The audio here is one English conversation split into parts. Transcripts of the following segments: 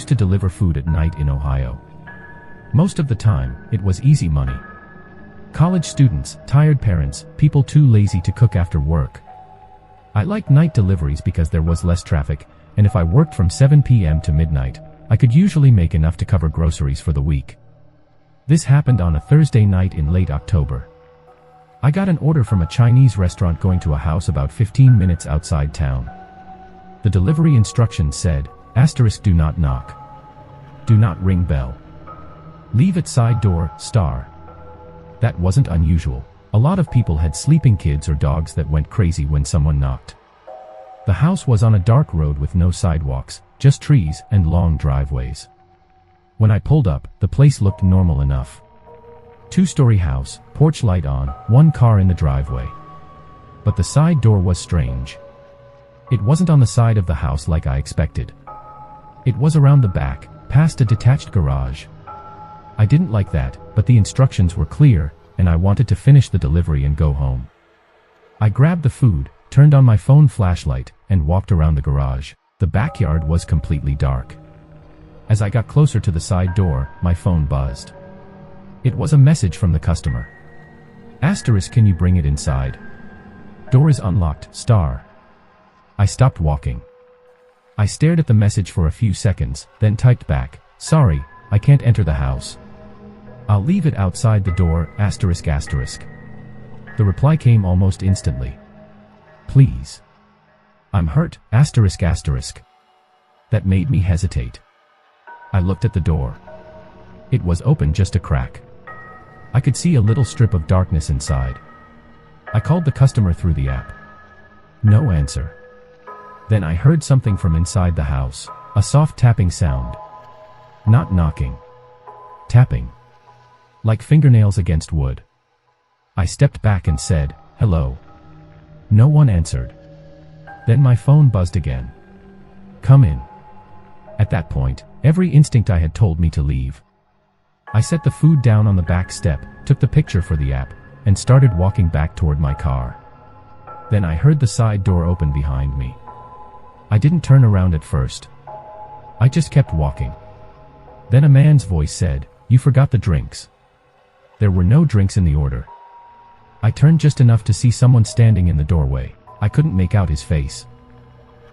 used to deliver food at night in Ohio. Most of the time, it was easy money. College students, tired parents, people too lazy to cook after work. I liked night deliveries because there was less traffic, and if I worked from 7 p.m. to midnight, I could usually make enough to cover groceries for the week. This happened on a Thursday night in late October. I got an order from a Chinese restaurant going to a house about 15 minutes outside town. The delivery instructions said, *, do not knock. Do not ring bell. Leave at side door, *. That wasn't unusual. A lot of people had sleeping kids or dogs that went crazy when someone knocked. The house was on a dark road with no sidewalks, just trees and long driveways. When I pulled up, the place looked normal enough. 2-story house, porch light on, 1 car in the driveway. But the side door was strange. It wasn't on the side of the house like I expected. It was around the back, past a detached garage. I didn't like that, but the instructions were clear, and I wanted to finish the delivery and go home. I grabbed the food, turned on my phone flashlight, and walked around the garage. The backyard was completely dark. As I got closer to the side door, my phone buzzed. It was a message from the customer. *, can you bring it inside? Door is unlocked, *. I stopped walking. I stared at the message for a few seconds, then typed back, *Sorry, I can't enter the house. I'll leave it outside the door, ***. The reply came almost instantly. Please. I'm hurt, ***. That made me hesitate. I looked at the door. It was open just a crack. I could see a little strip of darkness inside. I called the customer through the app. No answer. Then I heard something from inside the house, a soft tapping sound. Not knocking. Tapping. Like fingernails against wood. I stepped back and said, "Hello." No one answered. Then my phone buzzed again. "Come in." At that point, every instinct I had told me to leave. I set the food down on the back step, took the picture for the app, and started walking back toward my car. Then I heard the side door open behind me. I didn't turn around at first. I just kept walking. Then a man's voice said, "You forgot the drinks." There were no drinks in the order. I turned just enough to see someone standing in the doorway. I couldn't make out his face.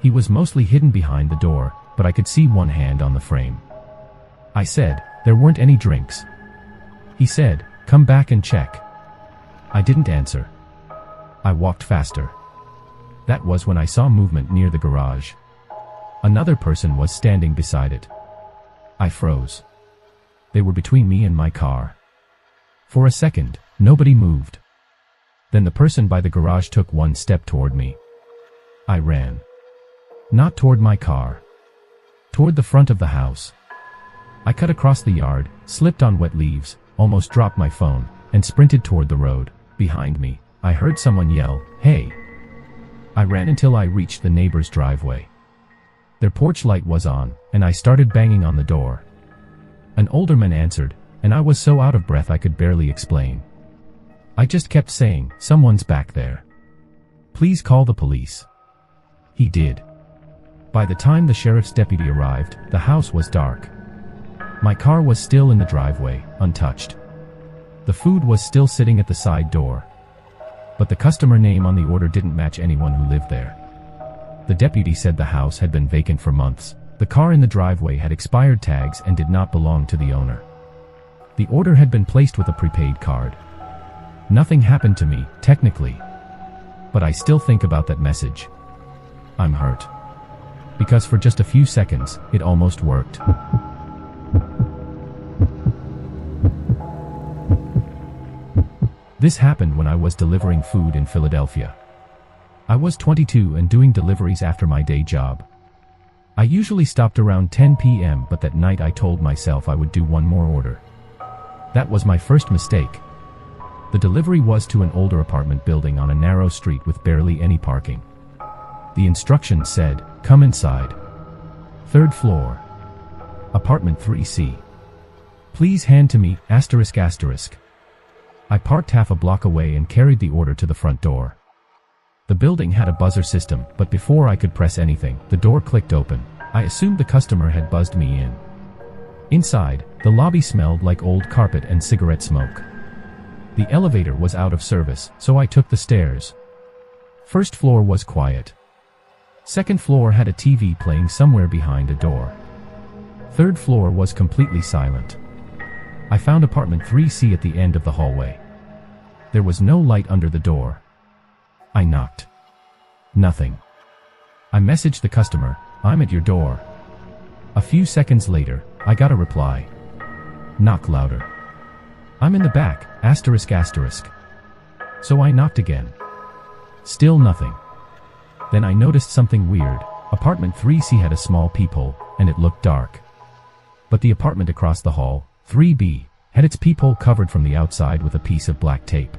He was mostly hidden behind the door, but I could see one hand on the frame. I said, "There weren't any drinks." He said, "Come back and check." I didn't answer. I walked faster. That was when I saw movement near the garage. Another person was standing beside it. I froze. They were between me and my car. For a second, nobody moved. Then the person by the garage took one step toward me. I ran. Not toward my car. Toward the front of the house. I cut across the yard, slipped on wet leaves, almost dropped my phone, and sprinted toward the road. Behind me, I heard someone yell, "Hey!" I ran until I reached the neighbor's driveway. Their porch light was on, and I started banging on the door. An older man answered, and I was so out of breath I could barely explain. I just kept saying, "Someone's back there. Please call the police." He did. By the time the sheriff's deputy arrived, the house was dark. My car was still in the driveway, untouched. The food was still sitting at the side door. But the customer name on the order didn't match anyone who lived there. The deputy said the house had been vacant for months. The car in the driveway had expired tags and did not belong to the owner. The order had been placed with a prepaid card. Nothing happened to me, technically. But I still think about that message. I'm hurt. Because for just a few seconds, it almost worked. This happened when I was delivering food in Philadelphia. I was 22 and doing deliveries after my day job. I usually stopped around 10 p.m., but that night I told myself I would do one more order. That was my first mistake. The delivery was to an older apartment building on a narrow street with barely any parking. The instructions said, "Come inside. 3rd floor. Apartment 3C. Please hand to me, ***. I parked half a block away and carried the order to the front door. The building had a buzzer system, but before I could press anything, the door clicked open. I assumed the customer had buzzed me in. Inside, the lobby smelled like old carpet and cigarette smoke. The elevator was out of service, so I took the stairs. First floor was quiet. Second floor had a TV playing somewhere behind a door. Third floor was completely silent. I found apartment 3C at the end of the hallway. There was no light under the door. I knocked. Nothing. I messaged the customer, "I'm at your door." A few seconds later, I got a reply. "Knock louder." "I'm in the back, ***." So I knocked again. Still nothing. Then I noticed something weird. Apartment 3C had a small peephole, and it looked dark. But the apartment across the hall, 3B, had its peephole covered from the outside with a piece of black tape.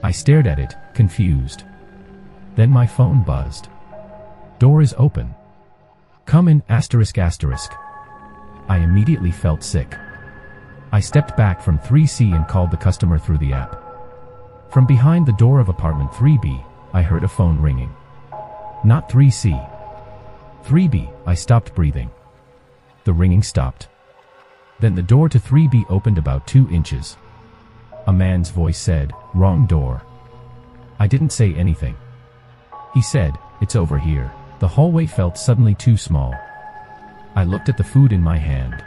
I stared at it, confused. Then my phone buzzed. "Door is open. Come in, ***." I immediately felt sick. I stepped back from 3C and called the customer through the app. From behind the door of apartment 3B, I heard a phone ringing. Not 3C. 3B, I stopped breathing. The ringing stopped. Then the door to 3B opened about 2 inches. A man's voice said, "Wrong door." I didn't say anything. He said, "It's over here." The hallway felt suddenly too small. I looked at the food in my hand.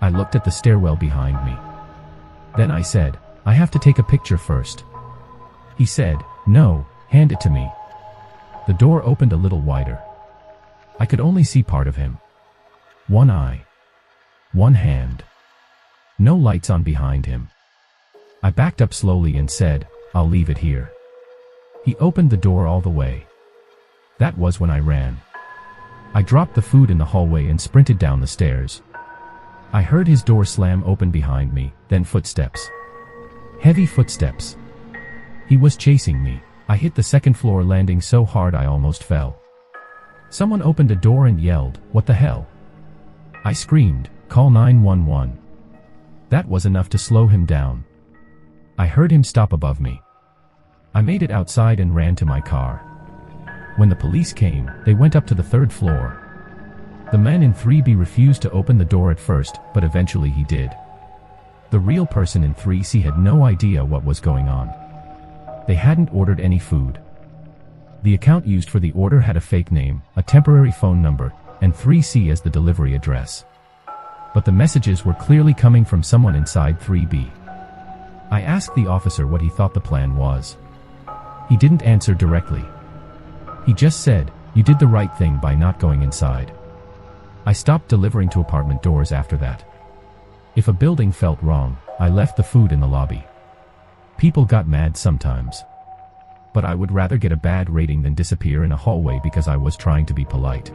I looked at the stairwell behind me. Then I said, "I have to take a picture first." He said, "No, hand it to me." The door opened a little wider. I could only see part of him. One eye. One hand. No lights on behind him. I backed up slowly and said, "I'll leave it here." He opened the door all the way. That was when I ran. I dropped the food in the hallway and sprinted down the stairs. I heard his door slam open behind me, then footsteps. Heavy footsteps. He was chasing me. I hit the second floor landing so hard I almost fell. Someone opened a door and yelled, "What the hell?" I screamed, "Call 911." That was enough to slow him down. I heard him stop above me. I made it outside and ran to my car. When the police came, they went up to the 3rd floor. The man in 3B refused to open the door at first, but eventually he did. The real person in 3C had no idea what was going on. They hadn't ordered any food. The account used for the order had a fake name, a temporary phone number, and 3C as the delivery address. But the messages were clearly coming from someone inside 3B. I asked the officer what he thought the plan was. He didn't answer directly. He just said, "You did the right thing by not going inside." I stopped delivering to apartment doors after that. If a building felt wrong, I left the food in the lobby. People got mad sometimes. But I would rather get a bad rating than disappear in a hallway because I was trying to be polite.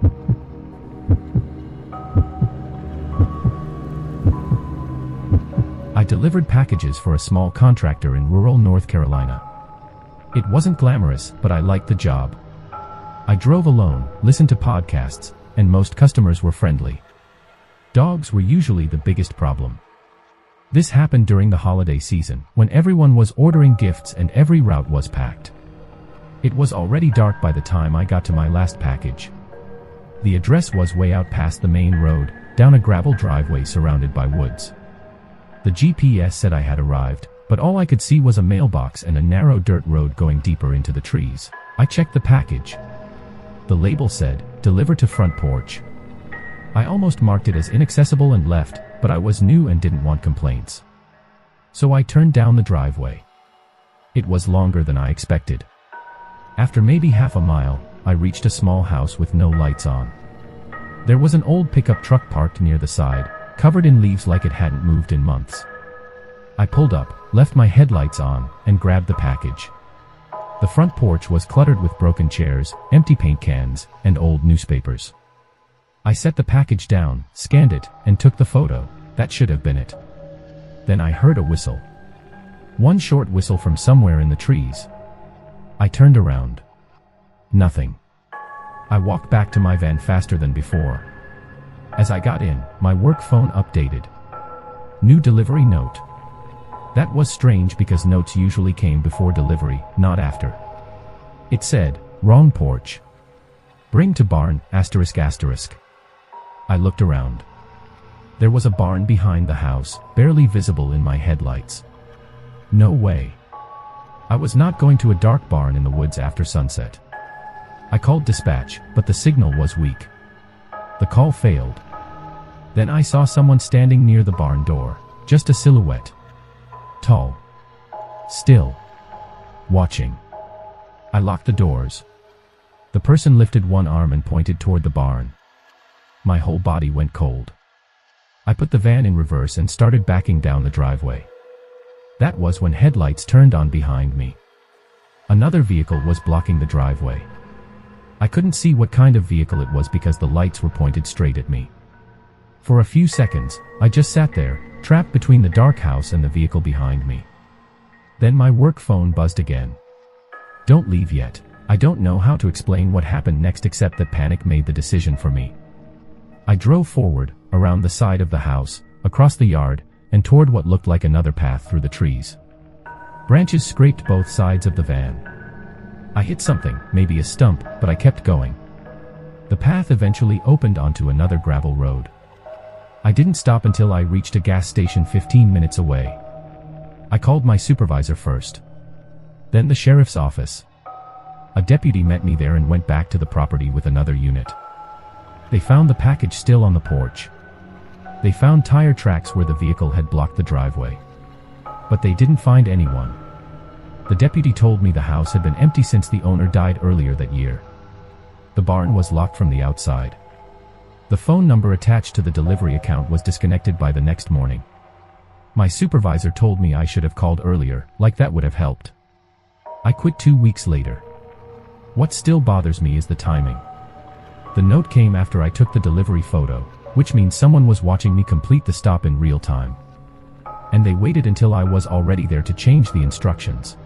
I delivered packages for a small contractor in rural North Carolina. It wasn't glamorous, but I liked the job. I drove alone, listened to podcasts, and most customers were friendly. Dogs were usually the biggest problem. This happened during the holiday season, when everyone was ordering gifts and every route was packed. It was already dark by the time I got to my last package. The address was way out past the main road, down a gravel driveway surrounded by woods. The GPS said I had arrived, but all I could see was a mailbox and a narrow dirt road going deeper into the trees. I checked the package. The label said, "Deliver to front porch." I almost marked it as inaccessible and left, but I was new and didn't want complaints. So I turned down the driveway. It was longer than I expected. After maybe half a mile, I reached a small house with no lights on. There was an old pickup truck parked near the side, covered in leaves like it hadn't moved in months. I pulled up, left my headlights on, and grabbed the package. The front porch was cluttered with broken chairs, empty paint cans, and old newspapers. I set the package down, scanned it, and took the photo. That should have been it. Then I heard a whistle. One short whistle from somewhere in the trees. I turned around. Nothing. I walked back to my van faster than before. As I got in, my work phone updated. New delivery note. That was strange because notes usually came before delivery, not after. It said, "Wrong porch." Bring to barn, asterisk asterisk. I looked around. There was a barn behind the house, barely visible in my headlights. No way. I was not going to a dark barn in the woods after sunset. I called dispatch, but the signal was weak. The call failed. Then I saw someone standing near the barn door, just a silhouette. Tall. Still. Watching. I locked the doors. The person lifted one arm and pointed toward the barn. My whole body went cold. I put the van in reverse and started backing down the driveway. That was when headlights turned on behind me. Another vehicle was blocking the driveway. I couldn't see what kind of vehicle it was because the lights were pointed straight at me. For a few seconds, I just sat there, trapped between the dark house and the vehicle behind me. Then my work phone buzzed again. Don't leave yet. I don't know how to explain what happened next except that panic made the decision for me. I drove forward, around the side of the house, across the yard, and toward what looked like another path through the trees. Branches scraped both sides of the van. I hit something, maybe a stump, but I kept going. The path eventually opened onto another gravel road. I didn't stop until I reached a gas station 15 minutes away. I called my supervisor first. Then the sheriff's office. A deputy met me there and went back to the property with another unit. They found the package still on the porch. They found tire tracks where the vehicle had blocked the driveway. But they didn't find anyone. The deputy told me the house had been empty since the owner died earlier that year. The barn was locked from the outside. The phone number attached to the delivery account was disconnected by the next morning. My supervisor told me I should have called earlier, like that would have helped. I quit 2 weeks later. What still bothers me is the timing. The note came after I took the delivery photo, which means someone was watching me complete the stop in real time. And they waited until I was already there to change the instructions.